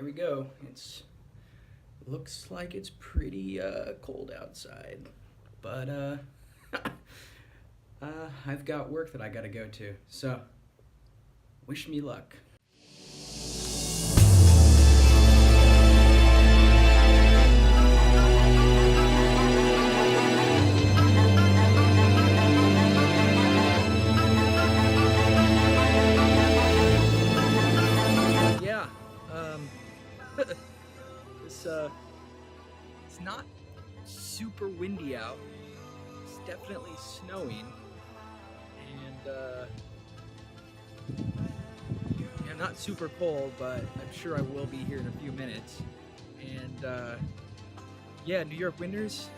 here we go. Looks like it's pretty cold outside, but I've got work that I gotta go to, so wish me luck. It's not super windy out. It's definitely snowing, and yeah, not super cold, but I'm sure I will be here in a few minutes. And yeah, New York winters,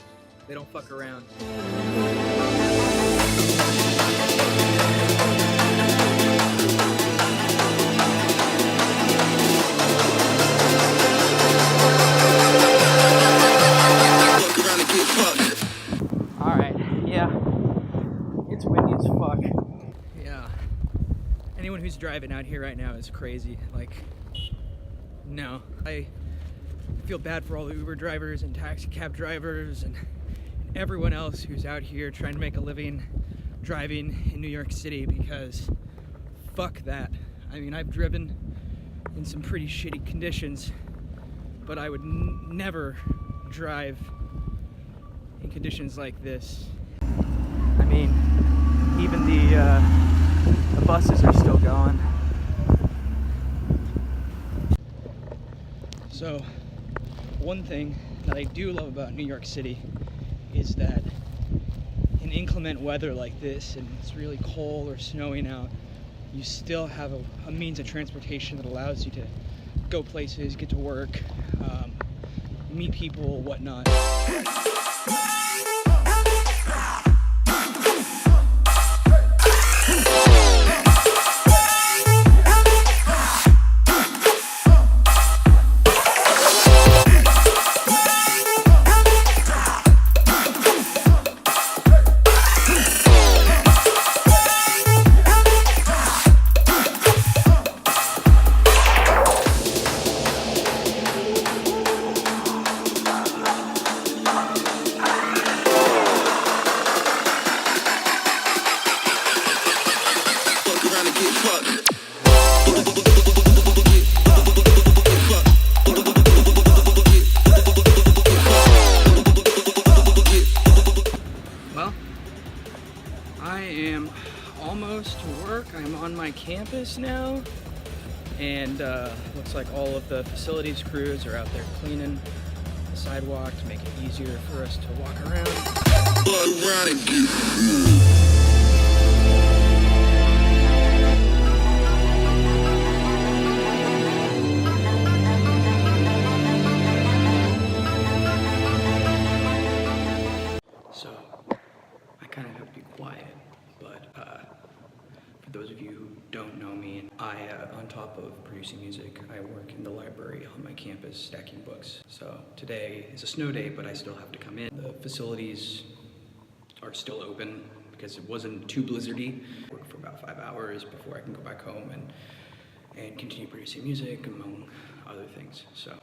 they don't fuck around. Alright, yeah, it's windy as fuck. Yeah, anyone who's driving out here right now is crazy. Like, no. I feel bad for all the Uber drivers and taxi cab drivers and everyone else who's out here trying to make a living driving in New York City, because fuck that. I mean, I've driven in some pretty shitty conditions, but I would never drive in conditions like this. I mean, even the buses are still going. So, one thing that I do love about New York City is that in inclement weather like this, and it's really cold or snowing out, you still have a means of transportation that allows you to go places, get to work, meet people, whatnot. Well, I am almost to work. I'm on my campus now, and looks like all of the facilities crews are out there cleaning the sidewalk to make it easier for us to walk around. So, I kind of have to be quiet, but for those of you who don't know me, on top of producing music, I work in the library on my campus stacking books. So today is a snow day, but I still have to come in. The facilities are still open because it wasn't too blizzardy. I work for about 5 hours before I can go back home and continue producing music, among other things. So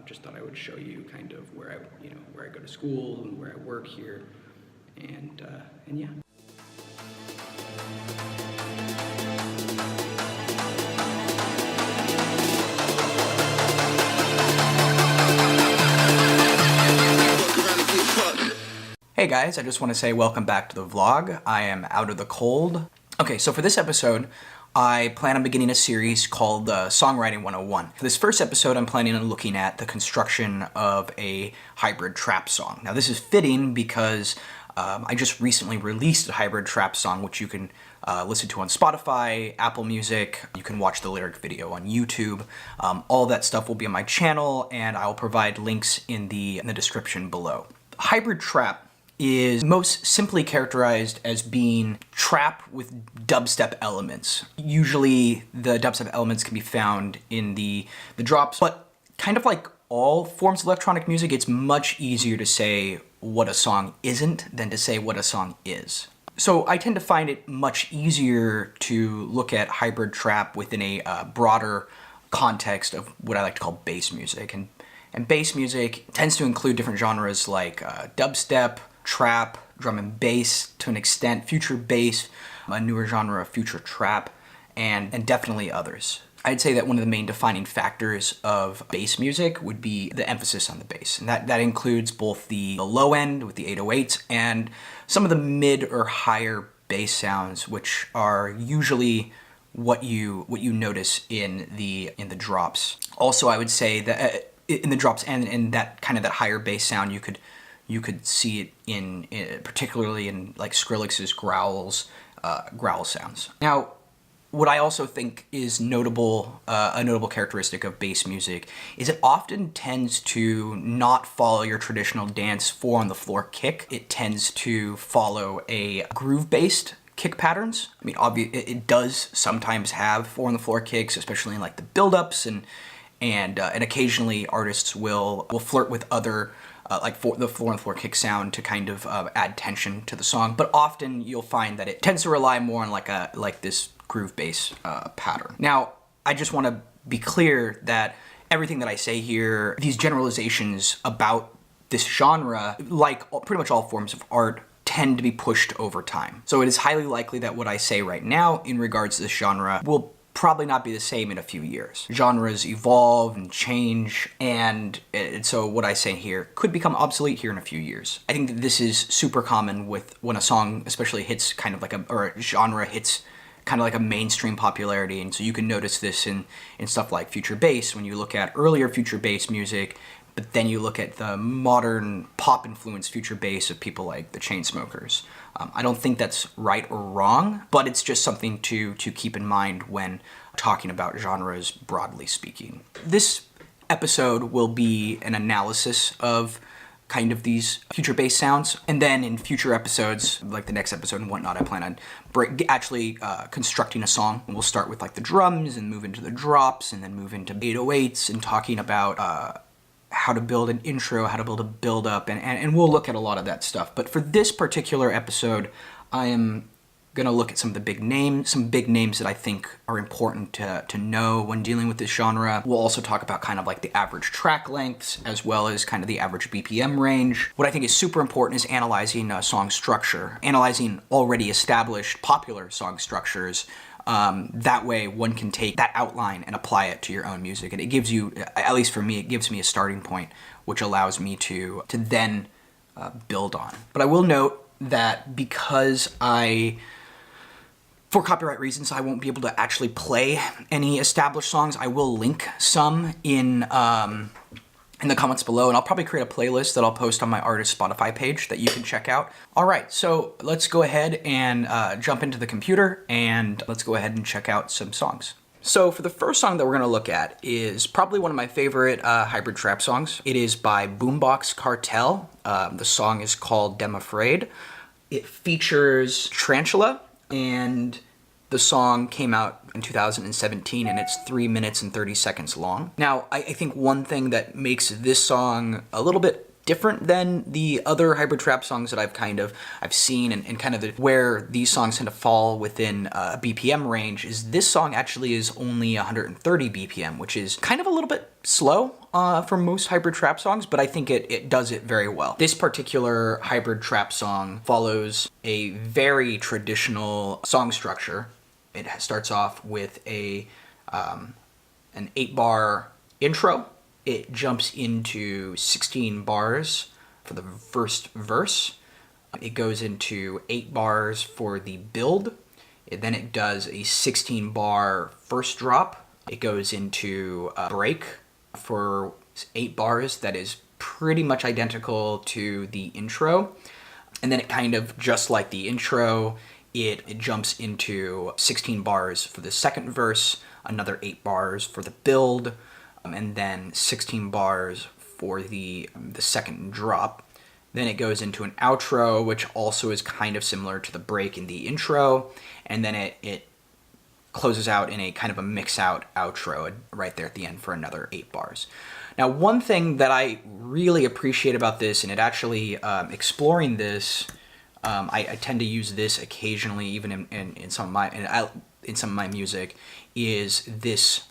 just thought I would show you kind of where I go to school and where I work here, and yeah. Hey guys, I just want to say welcome back to the vlog. I am out of the cold. Okay, so for this episode, I plan on beginning a series called Songwriting 101. For this first episode, I'm planning on looking at the construction of a hybrid trap song. Now this is fitting because I just recently released a hybrid trap song, which you can listen to on Spotify, Apple Music. You can watch the lyric video on YouTube. All that stuff will be on my channel, and I'll provide links in the description below. Hybrid trap is most simply characterized as being trap with dubstep elements. Usually the dubstep elements can be found in the drops, but kind of like all forms of electronic music, it's much easier to say what a song isn't than to say what a song is. So I tend to find it much easier to look at hybrid trap within a broader context of what I like to call bass music. And bass music tends to include different genres like dubstep, trap, drum and bass to an extent, future bass, a newer genre of future trap, and definitely others. I'd say that one of the main defining factors of bass music would be the emphasis on the bass. And that includes both the low end with the 808s and some of the mid or higher bass sounds, which are usually what you notice in the drops. Also, I would say that in the drops and in that kind of that higher bass sound, you could see it in particularly in like Skrillex's growl sounds. Now, what I also think is notable, a notable characteristic of bass music is it often tends to not follow your traditional dance 4-on-the-floor kick. It tends to follow a groove-based kick patterns. I mean, it does sometimes have 4-on-the-floor kicks, especially in like the build-ups, and occasionally artists will flirt with other the 4-on-the-floor kick sound to kind of add tension to the song. But often you'll find that it tends to rely more on like this groove bass pattern. Now, I just want to be clear that everything that I say here, these generalizations about this genre, like pretty much all forms of art, tend to be pushed over time. So it is highly likely that what I say right now in regards to this genre will probably not be the same in a few years. Genres evolve and change, and so what I say here could become obsolete here in a few years. I think that this is super common with when a song especially hits kind of like or a genre hits kind of like a mainstream popularity, and so you can notice this in stuff like future bass when you look at earlier future bass music, but then you look at the modern pop-influenced future bass of people like the Chainsmokers. I don't think that's right or wrong, but it's just something to keep in mind when talking about genres broadly speaking. This episode will be an analysis of kind of these future bass sounds, and then in future episodes, like the next episode and whatnot, I plan on actually constructing a song. We'll start with like the drums and move into the drops and then move into 808s and talking about how to build an intro, how to build a build-up, and we'll look at a lot of that stuff. But for this particular episode, I am gonna look at some big names that I think are important to know when dealing with this genre. We'll also talk about kind of like the average track lengths, as well as kind of the average BPM range. What I think is super important is analyzing song structure, analyzing already established popular song structures. That way one can take that outline and apply it to your own music. And it gives you, at least for me, it gives me a starting point, which allows me to then build on. But I will note that because for copyright reasons, I won't be able to actually play any established songs. I will link some in the comments below, and I'll probably create a playlist that I'll post on my artist Spotify page that you can check out. All right, so let's go ahead and jump into the computer, and let's go ahead and check out some songs. So for the first song that we're gonna look at is probably one of my favorite hybrid trap songs. It is by Boombox Cartel. The song is called Dem Afraid. It features Tarantula, and the song came out in 2017, and it's 3 minutes and 30 seconds long. Now, I think one thing that makes this song a little bit different than the other hybrid trap songs that I've seen and kind of where these songs tend to fall within a BPM range is this song actually is only 130 BPM, which is kind of a little bit slow for most hybrid trap songs, but I think it does it very well. This particular hybrid trap song follows a very traditional song structure. It starts off with an 8-bar intro. It jumps into 16 bars for the first verse. It goes into 8 bars for the build. Then it does a 16-bar first drop. It goes into a break for 8 bars that is pretty much identical to the intro. And then it kind of, just like the intro, it jumps into 16 bars for the second verse, another 8 bars for the build, and then 16 bars for the second drop. Then it goes into an outro, which also is kind of similar to the break in the intro, and then it closes out in a kind of a mix-out outro right there at the end for another 8 bars. Now, one thing that I really appreciate about this, and it actually, exploring this, I tend to use this occasionally, even in some of my music, is this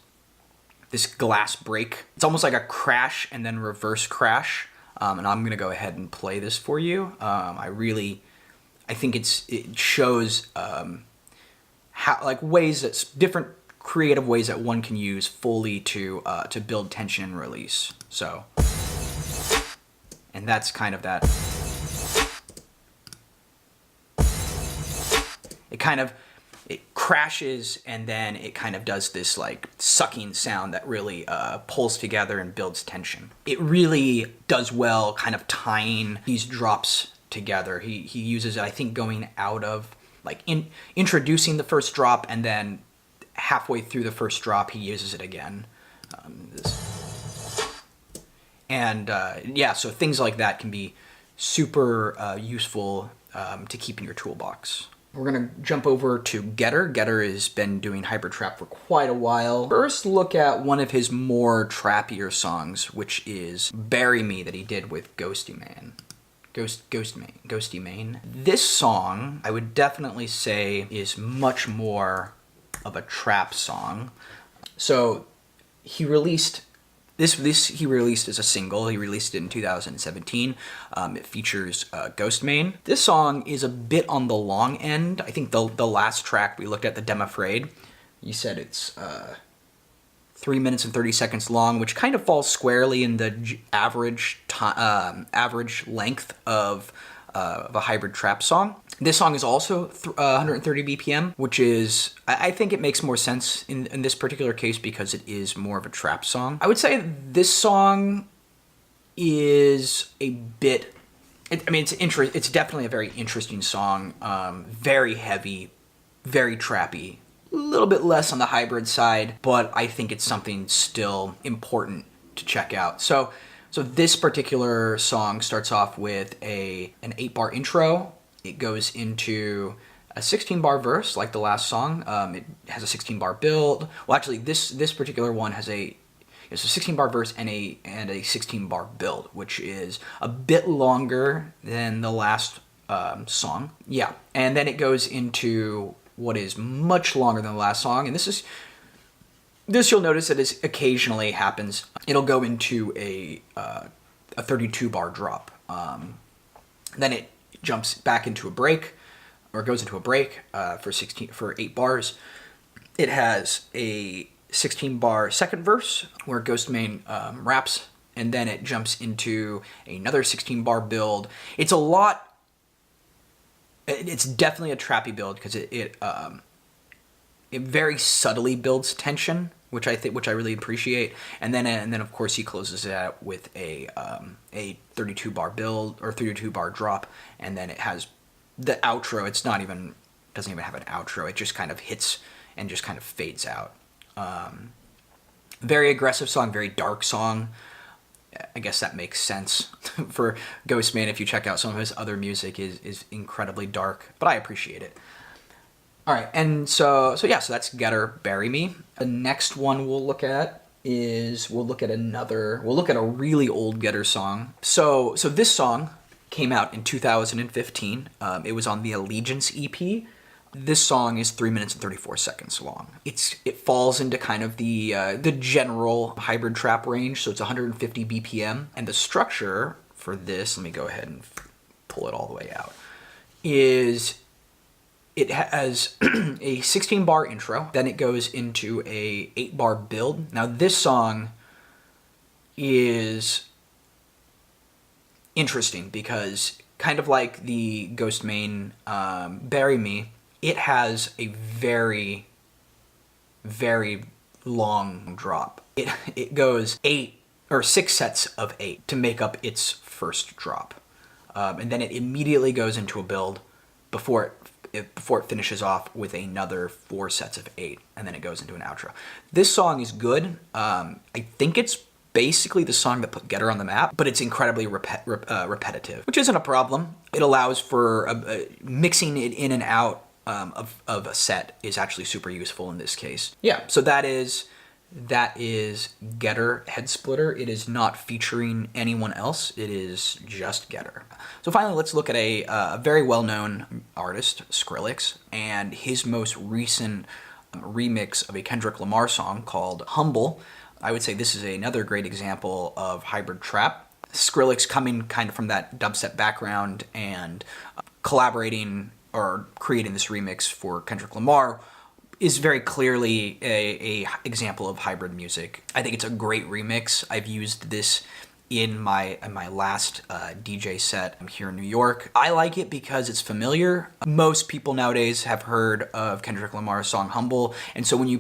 this glass break. It's almost like a crash and then reverse crash. And I'm gonna go ahead and play this for you. I think it shows how, like, ways that's different creative ways that one can use Foley to build tension and release. So, and that's kind of that. It crashes and then it kind of does this like sucking sound that really pulls together and builds tension. It really does well kind of tying these drops together. He uses it, I think, going out of, like, introducing the first drop, and then halfway through the first drop he uses it again. Yeah, so things like that can be super useful to keep in your toolbox. We're gonna jump over to Getter. Getter has been doing hybrid trap for quite a while. First, look at one of his more trappier songs, which is Bury Me, that he did with Ghosty Mane. This song, I would definitely say, is much more of a trap song. So he released he released as a single. He released it in 2017. It features Ghost Mane. This song is a bit on the long end. I think the last track we looked at, the Dem Afraid, you said it's 3 minutes and 30 seconds long, which kind of falls squarely in the average length of a hybrid trap song. This song is also 130 BPM, which is, I think it makes more sense in this particular case because it is more of a trap song. I would say this song is a bit, it's definitely a very interesting song, very heavy, very trappy, a little bit less on the hybrid side, but I think it's something still important to check out. So this particular song starts off with an 8-bar intro. It goes into a 16-bar verse, like the last song. It has a 16-bar build. Well, actually, this particular one has it's a 16-bar verse and a 16-bar build, which is a bit longer than the last song. Yeah, and then it goes into what is much longer than the last song, and this you'll notice that it occasionally happens. It'll go into a 32-bar drop. Then it jumps back into a break, or goes into a break for 8 bars. It has a 16-bar second verse where Ghost Mane raps, and then it jumps into another 16-bar build. It's definitely a trappy build because it very subtly builds tension, which I really appreciate. And then of course he closes it out with a 32-bar build or 32-bar drop, and then it has the outro. Doesn't even have an outro. It just kind of hits and just kind of fades out. Very aggressive song, very dark song. I guess that makes sense for Ghost Mane. If you check out some of his other music, is incredibly dark, but I appreciate it. All right, and so that's Getter, Bury Me. The next one we'll look at a really old Getter song. So this song came out in 2015. It was on the Allegiance EP. This song is 3 minutes and 34 seconds long. It falls into kind of the general hybrid trap range, so it's 150 BPM. And the structure for this, let me go ahead and pull it all the way out, is it has a 16-bar intro, then it goes into a 8-bar build. Now this song is interesting because, kind of like the Ghost Mane Bury Me, it has a very, very long drop. It goes 6 sets of 8 to make up its first drop. And then it immediately goes into a build before it finishes off with another 4 sets of 8, and then it goes into an outro. This song is good. I think it's basically the song that put Getter on the map, but it's incredibly repetitive, which isn't a problem. It allows for mixing it in and out of a set is actually super useful in this case. Yeah, so that is Getter Head Splitter. It is not featuring anyone else. It is just Getter. So finally, let's look at a very well-known artist, Skrillex, and his most recent remix of a Kendrick Lamar song called Humble. I would say this is another great example of hybrid trap. Skrillex coming kind of from that dubstep background and collaborating or creating this remix for Kendrick Lamar is very clearly a example of hybrid music. I think it's a great remix. I've used this in my last DJ set here in New York. I like it because it's familiar. Most people nowadays have heard of Kendrick Lamar's song Humble, and so when you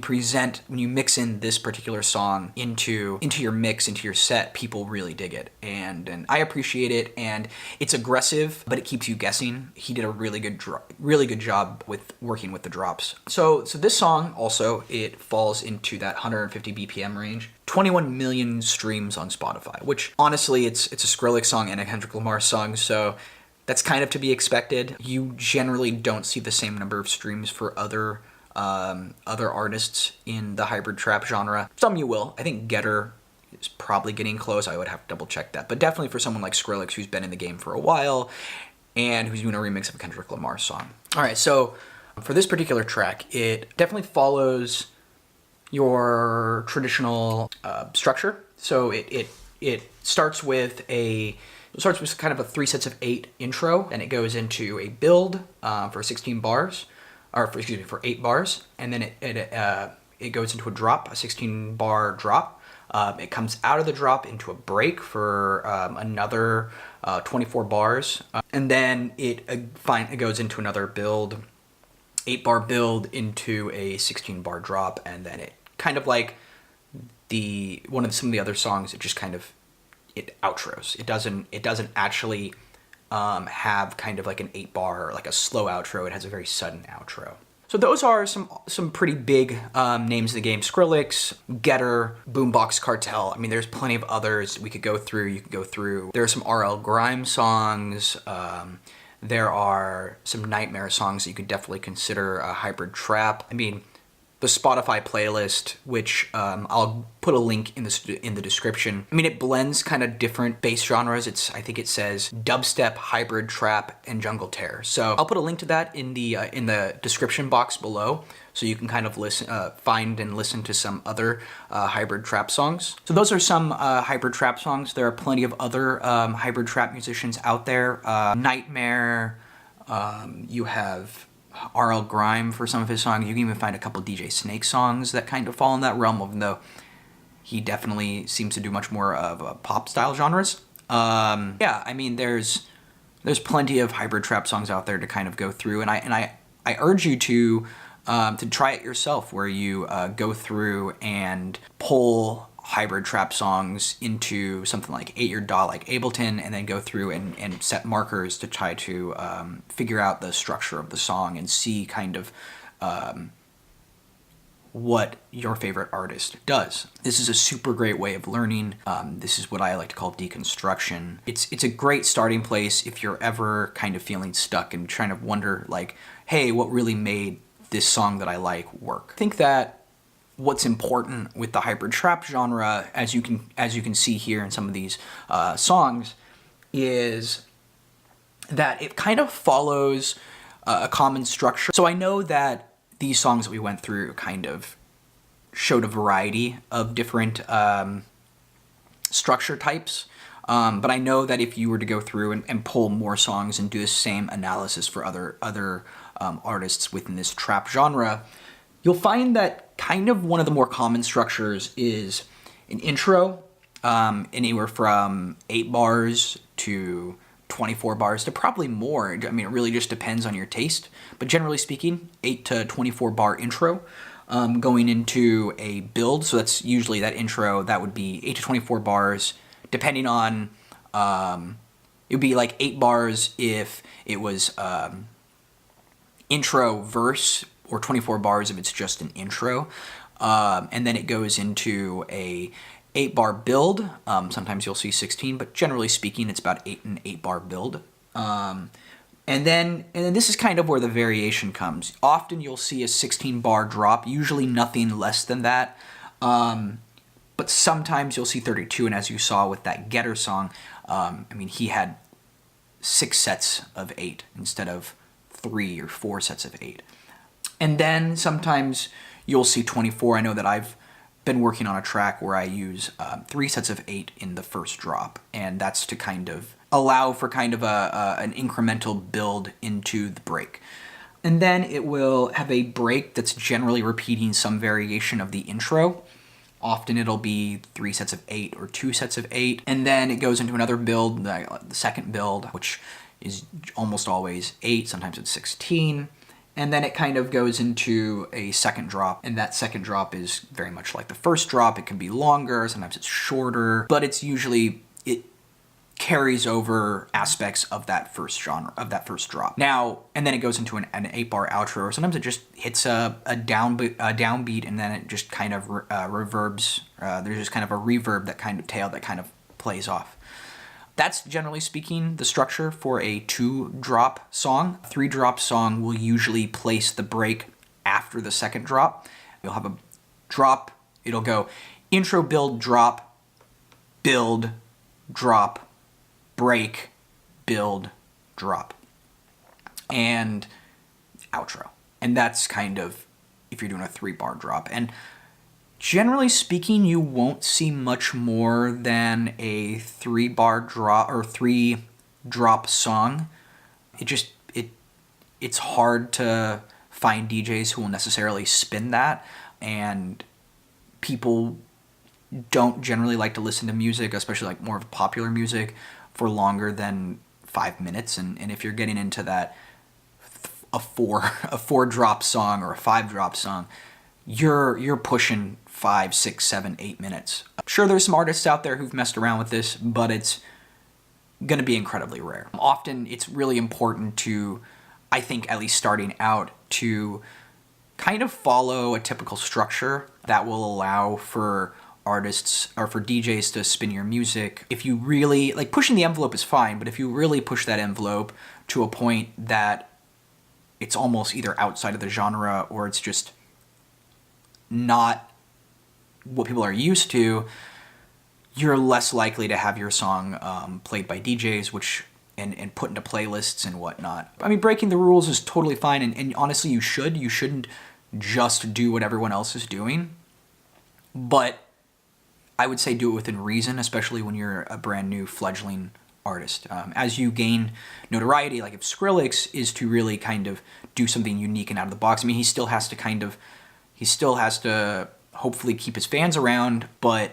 mix in this particular song into your mix, into your set, people really dig it, and I appreciate it, and it's aggressive, but it keeps you guessing. He did a really good job with working with the drops. So this song also, it falls into that 150 BPM range. 21 million streams on Spotify, which honestly, it's a Skrillex song and a Kendrick Lamar song, so that's kind of to be expected. You generally don't see the same number of streams for other artists in the hybrid trap genre. Some you will. I think Getter is probably getting close. I would have to double check that, but definitely for someone like Skrillex, who's been in the game for a while and who's doing a remix of a Kendrick Lamar song. All right, so for this particular track, it definitely follows your traditional structure. So it starts with kind of a 3 sets of 8 intro, and it goes into a build for 16 bars, for 8 bars, and then it goes into a drop, a 16 bar drop. It comes out of the drop into a break for another 24 bars, and then it goes into another build, 8 bar build into a 16 bar drop, and then it kind of like some of the other songs, it just kind of outros. It doesn't actually have kind of like an 8 bar, like a slow outro. It has a very sudden outro. So those are some pretty big names of the game: Skrillex, Getter, Boombox Cartel. I mean, there's plenty of others we could go through. There are some RL Grime songs. There are some Nightmare songs that you could definitely consider a hybrid trap. I mean, the Spotify playlist, which I'll put a link in the description. I mean, it blends kind of different bass genres. I think it says dubstep, hybrid trap, and jungle terror. So I'll put a link to that in the description box below, so you can kind of find and listen to some other hybrid trap songs. So those are some hybrid trap songs. There are plenty of other hybrid trap musicians out there. Nightmare. You have RL Grime for some of his songs. You can even find a couple DJ Snake songs that kind of fall in that realm, even though he definitely seems to do much more of pop style genres. Yeah, I mean, there's plenty of hybrid trap songs out there to kind of go through, and I urge you to try it yourself, where you go through and pull hybrid trap songs into something like 8-Year DAW like Abelton, and then go through and set markers to try to figure out the structure of the song and see kind of what your favorite artist does. This is a super great way of learning. This is what I like to call deconstruction. It's a great starting place if you're ever kind of feeling stuck and trying to wonder, like, hey, what really made this song that I like work? I think that what's important with the hybrid trap genre, as you can see here in some of these songs, is that it kind of follows a common structure. So I know that these songs that we went through kind of showed a variety of different structure types, but I know that if you were to go through and pull more songs and do the same analysis for other artists within this trap genre, you'll find that kind of one of the more common structures is an intro, anywhere from 8 bars to 24 bars to probably more. I mean, it really just depends on your taste, but generally speaking, 8 to 24 bar intro, going into a build. So that's usually that intro, that would be 8 to 24 bars, depending on, it would be like 8 bars if it was intro verse, or 24 bars if it's just an intro. And then it goes into a 8 bar build. Sometimes you'll see 16, but generally speaking, it's about an 8 bar build. And then this is kind of where the variation comes. Often you'll see a 16 bar drop, usually nothing less than that. But sometimes you'll see 32, and as you saw with that Getter song, I mean, he had 6 sets of 8 instead of 3 or 4 sets of 8. And then sometimes you'll see 24. I know that I've been working on a track where I use 3 sets of 8 in the first drop, and that's to kind of allow for kind of an incremental build into the break. And then it will have a break that's generally repeating some variation of the intro. Often it'll be 3 sets of 8 or 2 sets of 8, and then it goes into another build, the second build, which is almost always 8, sometimes it's 16. And then it kind of goes into a second drop, and that second drop is very much like the first drop. It can be longer, sometimes it's shorter, but it's usually, it carries over aspects of that first genre, of that first drop. Now, and then it goes into an 8-bar outro, or sometimes it just hits a downbeat, and then it just kind of reverbs. There's just kind of a reverb, that kind of tail that kind of plays off. That's generally speaking the structure for a 2-drop song. A 3-drop song will usually place the break after the second drop. You'll have a drop, it'll go intro, build, drop, break, build, drop, and outro. And that's kind of if you're doing a 3-bar drop. And generally speaking, you won't see much more than a 3-bar drop or 3-drop song. It's hard to find DJs who will necessarily spin that, and people don't generally like to listen to music, especially like more of popular music, for longer than 5 minutes. And if you're getting into that a 4-drop song or a 5-drop song, you're pushing 5, 6, 7, 8 minutes. Sure, there's some artists out there who've messed around with this, but it's going to be incredibly rare. Often it's really important to, I think, at least starting out, to kind of follow a typical structure that will allow for artists or for DJs to spin your music. If you really, like, pushing the envelope is fine, but if you really push that envelope to a point that it's almost either outside of the genre or it's just not what people are used to, you're less likely to have your song played by DJs, which and put into playlists and whatnot. I mean, breaking the rules is totally fine, and honestly, you shouldn't just do what everyone else is doing. But I would say do it within reason, especially when you're a brand new fledgling artist. As you gain notoriety, like if Skrillex is to really kind of do something unique and out of the box, I mean, he still has to hopefully keep his fans around, but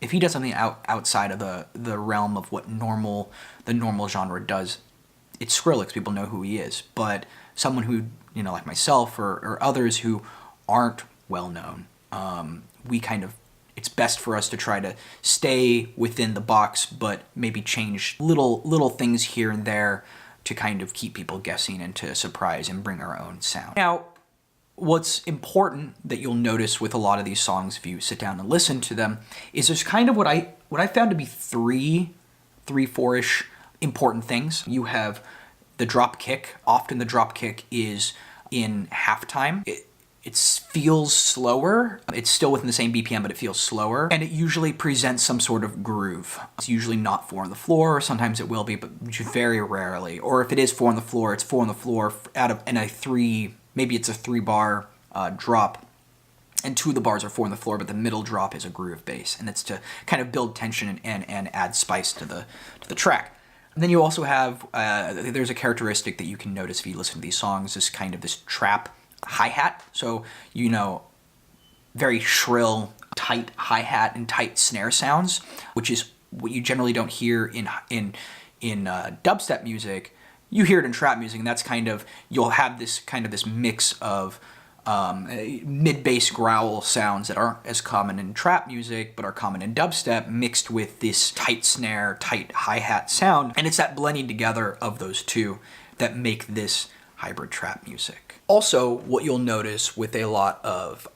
if he does something outside of the realm of what the normal genre does, it's Skrillex. People know who he is. But someone who, like myself or others who aren't well known, it's best for us to try to stay within the box, but maybe change little things here and there to kind of keep people guessing and to surprise and bring our own sound. Now, what's important that you'll notice with a lot of these songs, if you sit down and listen to them, is there's kind of what I found to be three, four-ish important things. You have the drop kick. Often the drop kick is in halftime. It feels slower. It's still within the same BPM, but it feels slower. And it usually presents some sort of groove. It's usually not 4 on the floor, or sometimes it will be, but very rarely. Or if it is 4 on the floor, it's 4 on the floor in a 3, maybe it's a 3-bar drop, and 2 of the bars are 4 on the floor, but the middle drop is a groove bass, and it's to kind of build tension and add spice to the track. And then you also have, there's a characteristic that you can notice if you listen to these songs, this trap hi-hat. So, very shrill, tight hi-hat and tight snare sounds, which is what you generally don't hear in dubstep music. You hear it in trap music, and that's you'll have this mix of mid-bass growl sounds that aren't as common in trap music, but are common in dubstep, mixed with this tight snare, tight hi-hat sound. And it's that blending together of those two that make this hybrid trap music. Also, what you'll notice with a lot of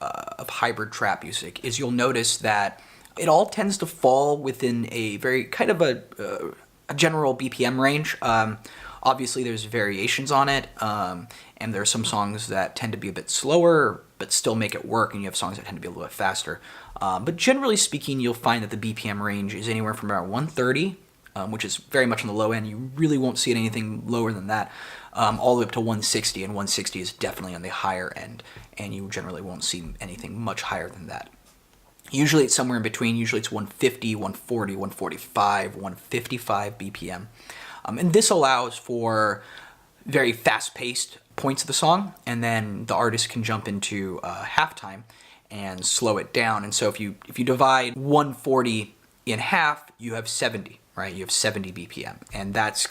hybrid trap music is you'll notice that it all tends to fall within a very kind of a general BPM range. Obviously, there's variations on it, and there are some songs that tend to be a bit slower, but still make it work, and you have songs that tend to be a little bit faster. But generally speaking, you'll find that the BPM range is anywhere from about 130, which is very much on the low end. You really won't see it anything lower than that, all the way up to 160, and 160 is definitely on the higher end, and you generally won't see anything much higher than that. Usually it's somewhere in between. Usually it's 150, 140, 145, 155 BPM. And this allows for very fast-paced points of the song, and then the artist can jump into halftime and slow it down. And so if you divide 140 in half, you have 70, right? You have 70 BPM. And that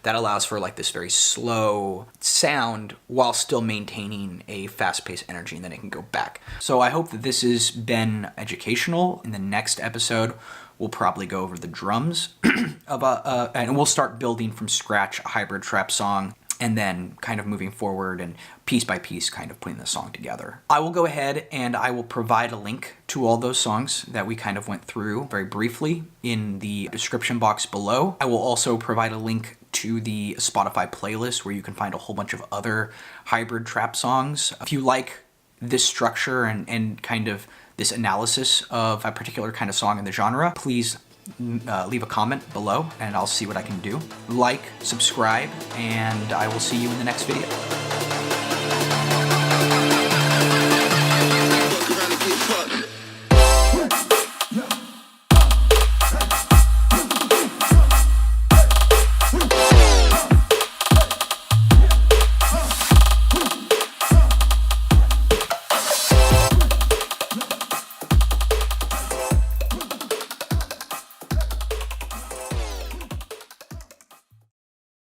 allows for like this very slow sound while still maintaining a fast-paced energy, and then it can go back. So I hope that this has been educational. In the next episode, we'll probably go over the drums and we'll start building from scratch a hybrid trap song, and then kind of moving forward and piece by piece kind of putting the song together. I will go ahead and I will provide a link to all those songs that we kind of went through very briefly in the description box below. I will also provide a link to the Spotify playlist where you can find a whole bunch of other hybrid trap songs. If you like this structure and kind of this analysis of a particular kind of song in the genre, please leave a comment below and I'll see what I can do. Like, subscribe, and I will see you in the next video.